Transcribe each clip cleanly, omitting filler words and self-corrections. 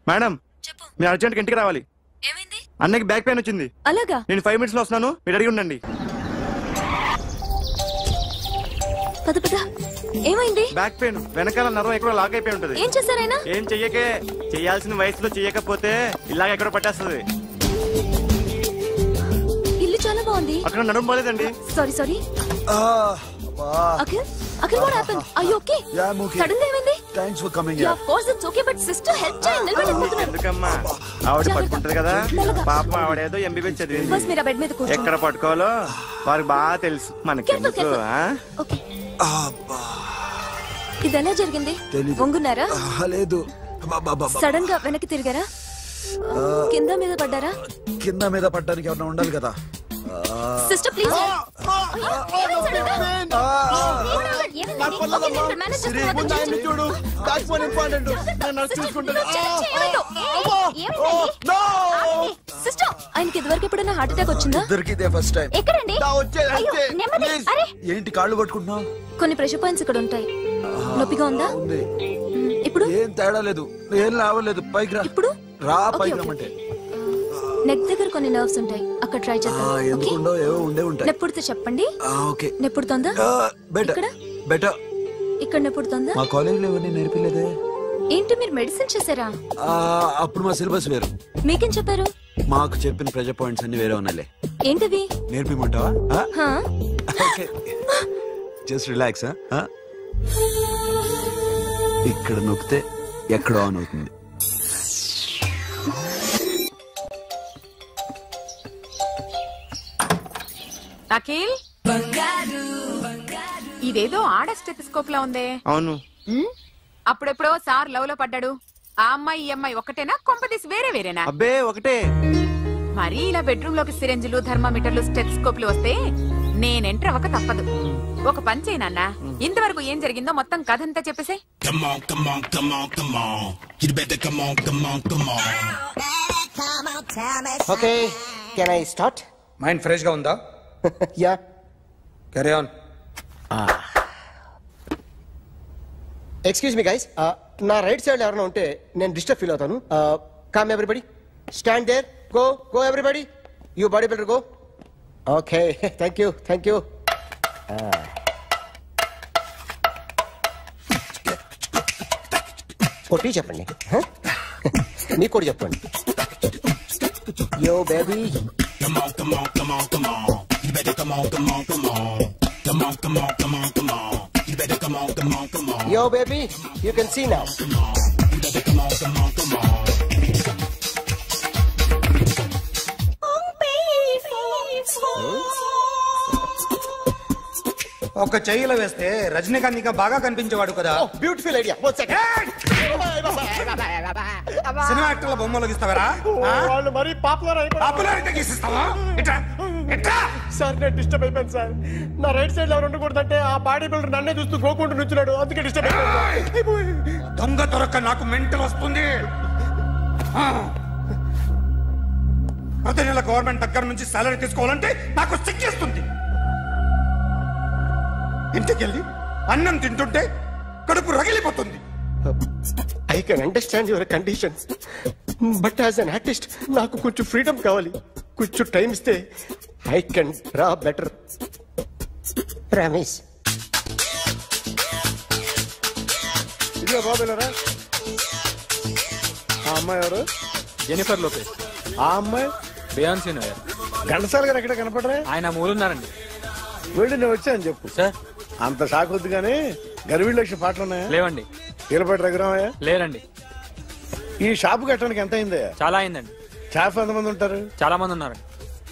Madam చెప్పు. మీరు urgent ఇంటికి రావాలి. ఏమైంది? అన్నకి బ్యాక్ పెయిన్ వచ్చింది. అలాగా? నేను 5 minutes లో వస్తున్నాను, మీరు అడిగి ఉండండి. పద పద. ఏమైంది? బ్యాక్ పెయిన్, వెనకాల నరం ఎక్కడో లాక్ అయిపోయి ఉంటది. ఏం చేశారైనా? ఏం చెయ్యకే, చెయ్యాల్సిన వయసులో చెయ్యకపోతే ఇలాగ ఎక్కడో పట్టేస్తుంది. ఇల్లు చాలా బాగుంది. అక్కడ నడుము పోలేదండి. Sorry sorry. Akhil, Akhil, what happened? Are you okay? Yeah, I'm okay. Suddenly ఏమైంది? Thanks for coming here. Yeah, of course it's okay, but sister help చేయండి. నిలబడలేకపోతున్నాను. ఎందుకమ్మా, ఆవిడ పట్టుకుంటది కదా. పాపం ఆవిడేదో ఎంబీబీఎస్ చదివింది. బస్ మీరు బెడ్ మీద కూర్చోండి. ఎక్కడ పట్టుకోవాలో వారికి బాగా తెలుసు. మనకెందుకు? ఓకే. ఇది ఎలా జరిగింది? వంగున్నారా? లేదు. సడన్ గా వెనక్కి తిరిగారా? కింద మీద పడ్డారా? కింద మీద పడ్డానికి ఏమన్నా ఉండాలి కదా. Sister please. సిస్టర్, ఆయనకి ఇదివరకు ఎప్పుడైనా హార్ట్ అటాక్ వచ్చిందా? దొరికితే ఫస్ట్ టైం. ఎక్కడండి? ఏంటి కాళ్ళు పట్టుకుంటున్నావు? కొన్ని ప్రెషర్ పాయింట్స్ ఇక్కడ ఉంటాయి. నొప్పిగా ఉందా? ఇప్పుడు ఏం తేడా లేదు, ఏం లావలేదు. పైకి రా. ఇప్పుడు రా, పైకి రమ్మంటే. నెక్ దగ్గర కొన్ని నర్వ్స్ ఉంటాయి, అక్కడ ట్రై చేద్దాం. ఎందుకుండో ఏవో ఉండే ఉంటాయి. నెప్పుడుతో చెప్పండి. ఓకే. నెప్పుడుతోందా? Better better. ఇక్కడ నెప్పుడుతోందా? మా కాలేజీలో ఎవరిని నేర్పిలేదే. ఏంటి మీరు మెడిసిన్ చేశారా? అప్పుడు మా సిలబస్ వేరు. మీకేం చెప్పారు? మాకు చెప్పిన ప్రెజర్ పాయింట్స్ అన్ని వేరే ఉన్నాయిలే. ఏంటివి? నేర్పిమంటావా? Okay, just relax. ఇక్కడ నొక్కితే ఎక్కడో ఆన్ అవుతుంది. అఖిల్, ఇదేదో ఆడ స్టెథోస్కోప్ లా ఉందే. అవును. అప్పుడెప్పుడో సార్ లవ్ లో పడ్డాడు. ఆ అమ్మాయి ఈ అమ్మాయి ఒకటేనా, కొంపదీసి వేరే వేరేనా? అబ్బే ఒకటే. మరి ఇలా బెడ్రూమ్ లోకి సిరెంజులు, థర్మామీటర్లు, స్టెథోస్కోప్లు వస్తే నేను ఎంటర్ అవ్వక తప్పదు. ఒక పని చేయి నాన్న, ఇంతవరకు ఏం జరిగిందో మొత్తం కథ అంతా చెప్పేసే. Okay, can I start? Mind fresh గా ఉందా? Yeah, carry on. Excuse me guys, నా రైట్ సైడ్ ఎవరైనా ఉంటే నేను డిస్టర్బ్ ఫీల్ అవుతాను. Come everybody, stand there, go go everybody, you body builder go. Okay, thank you thank you. కొట్టి చెప్పండి, నీకు కూడా చెప్పండి. Yo baby, yo baby, you can see now. ఒక చెయ్యిలో వేస్తే రజనీకాంత్ ఇంకా బాగా కనిపించేవాడు కదా. Beautiful idea. సినిమా యాక్టర్ల బొమ్మలు గీస్తావరా? వాళ్ళు మరి పాపులారిటీ గీసిస్తావా? సార్ నేను డిస్టర్బ్ అయిపోయాను సార్. నా రైట్ సైడ్ ఎవరు ఉండకూడదంటే ఆ బాడీ బిల్డర్ నన్నే చూస్తూ గోకుంటూ నుంచున్నాడు, అందుకే డిస్టర్బ్ అయిపోయాను. దొంగ దొరక్క నాకు మెంటల్ వస్తుంది. ప్రతి నెల గవర్నమెంట్ దగ్గర నుంచి సాలరీ తీసుకోవాలంటే నాకు సిగ్గేస్తుంది. ఇంటికెళ్ళి అన్నం తింటుంటే కడుపు రగిలిపోతుంది. I can understand your conditions, but as an artist నాకు కొంచెం ఫ్రీడమ్ కావాలి. కొంచెం టైం ఇస్తే I can draw better. Promise. ఇదిగో బాబులరా, ఆ అమ్మాయి ఎవరు? Jennifer Lopez. ఆ అమ్మాయి బియాన్సీ నోయర్. ఘంటసాల గారు ఎక్కడ కనపడరా? ఆయన మూలున్నారండి. వెళ్ళి నేను వచ్చాను చెప్పు. సార్ అంత షాక్ వద్దు కానీ గర్వీళ్ళ లక్ష పాటలు ఉన్నాయా? లేవండి. కీలపాటి రఘురామయ్య లేరండి. ఈ షాపు కట్టడానికి ఎంత అయిందా? చాలా అయిందండి. షాప్ ఎంతమంది ఉంటారు? చాలా మంది ఉన్నారండి.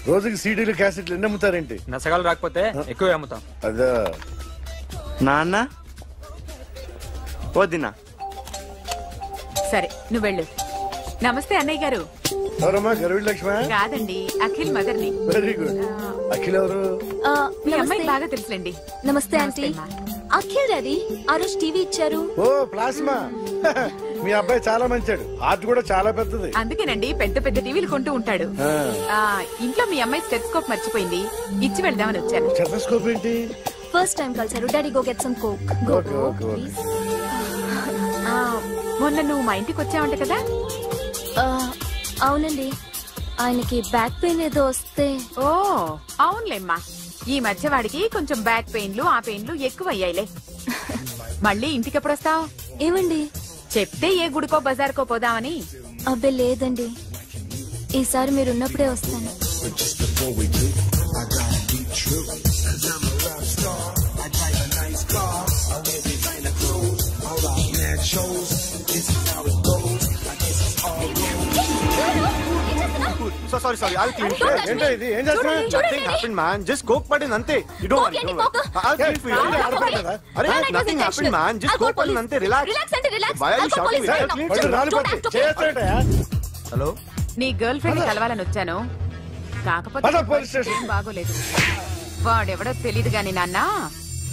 రోజుకి సీడీలు క్యాసెట్లు ఎన్ని అమ్ముతారేంటి? నసగాలు రాకపోతే ఎక్కువ అమ్ముతాం. అదే నాన్న వదినా. సరే నువ్వు వెళ్ళు. నమస్తే అన్నయ్య గారు. ఎవరమ్మా? గర్వీళ్ళ లక్ష్మ? కాదండి, అఖిల్ మదర్ని. Very good. అఖిల్ ఎవరు? మీ అమ్మాయి బాగా తెలుసులేండి. నమస్తే ఆంటీ. అఖిల్ డాడీ ఆ రోజు టీవీ ఇచ్చారు. ఓ ప్లాస్మా. మీ అబ్బాయి చాలా మంచాడు, ఆర్ట్ కూడా చాలా పెద్దది. అందుకేనండి పెద్ద పెద్ద టీవీలు కొంటూ ఉంటాడు. ఇంట్లో మీ అమ్మాయి స్టెథోస్కోప్ మర్చిపోయింది, ఇచ్చి వెళ్దామని వచ్చాను. స్టెథోస్కోప్ ఏంటి? ఫస్ట్ టైం కలిసారు. Daddy go get some coke. Go go please. మొన్న నువ్వు మా ఇంటికి వచ్చావంట కదా, అవునండి, ఆయనకి బ్యాక్ పెయిన్ ఏదో వస్తే. ఓ అవునులేమ్మా, ఈ మధ్య వాడికి కొంచెం బ్యాక్ పెయిన్లు ఆ పెయిన్లు ఎక్కువయ్యాయిలే. మళ్ళీ ఇంటికి ఎప్పుడు వస్తావు? ఏమండి, చెప్తే ఏ గుడికో బజార్కో పోదామని. అబ్బే లేదండి, ఈసారి మీరున్నప్పుడే వస్తాను. Sorry, I'll clean it. ఏంటో ఇది, ఏం చేస్తున్నావు? Nothing happened, man. Just coke putting ante. You don't worry. I'll clean for you. Nothing happened, man. Just coke putting ante. Relax. Why are you shouting? I'll clean పళ్ళు it. రాలిపోతాయి. చేస్తాడయ్యా. Hello? నీ girl friend కలవాలని వచ్చాను, కాకపోతే పద police station. ఏం బాగోలేదు. వాడెవడో తెలీదు గాని నాన్న,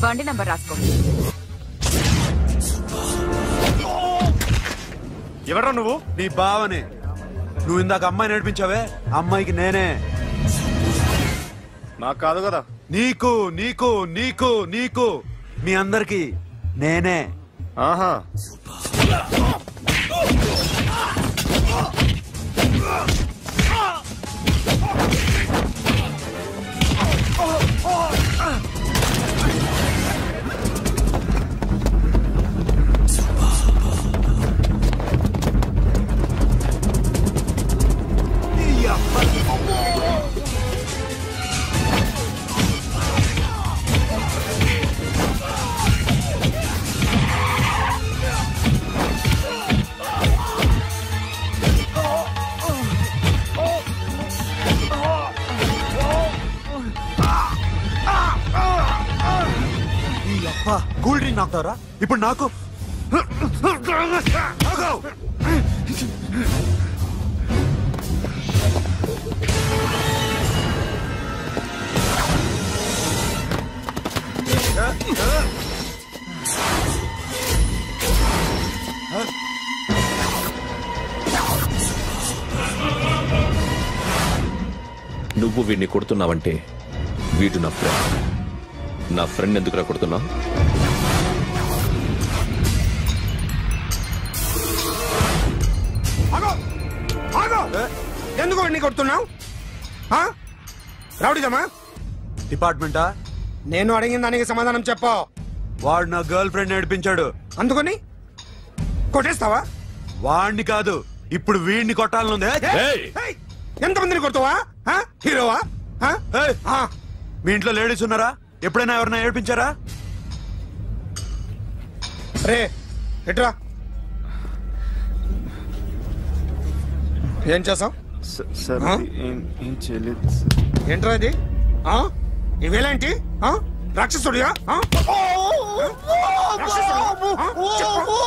బండి నంబర్ రాసుకో. ఎవడ్రా నువ్వు? నీ బావనే. నువ్వు ఇందాక అమ్మాయి నడిపించావే, అమ్మాయికి నేనే. నాకు కాదు కదా. నీకు నీకు నీకు నీకు మీ అందరికి నేనే. ఆహా. కూల్ డ్రింక్ నాకుతారా ఇప్పుడు? నాకు నువ్వు వీడిని కొడుతున్నావంటే వీడు నా ఫ్రెండ్. నా ఫ్రెండ్ ఎందుకురా కొడుతున్నావు? ఎందుకు వాడిని కొడుతున్నావు? రౌడీదమ్మా? డిపార్ట్మెంటా? నేను అడిగిన దానికి సమాధానం చెప్పు. వాడు నా గర్ల్ ఫ్రెండ్ నడిపించాడు. అందుకని కొట్టేస్తావా? వాడిని కాదు, ఇప్పుడు వీడిని కొట్టాలనుంది. ఎంతమందిని కొడతావా? హీరోవా? మీ ఇంట్లో లేడీస్ ఉన్నారా? ఎప్పుడైనా ఎవరైనా ఏడిపించారా? రే ఎట్రా, ఏం చేసావు? ఏం చేయలేదు. ఏంట్రా ఇది? ఇవేలాంటి రాక్షసుడియా? రాక్షసుడు? చెప్పు.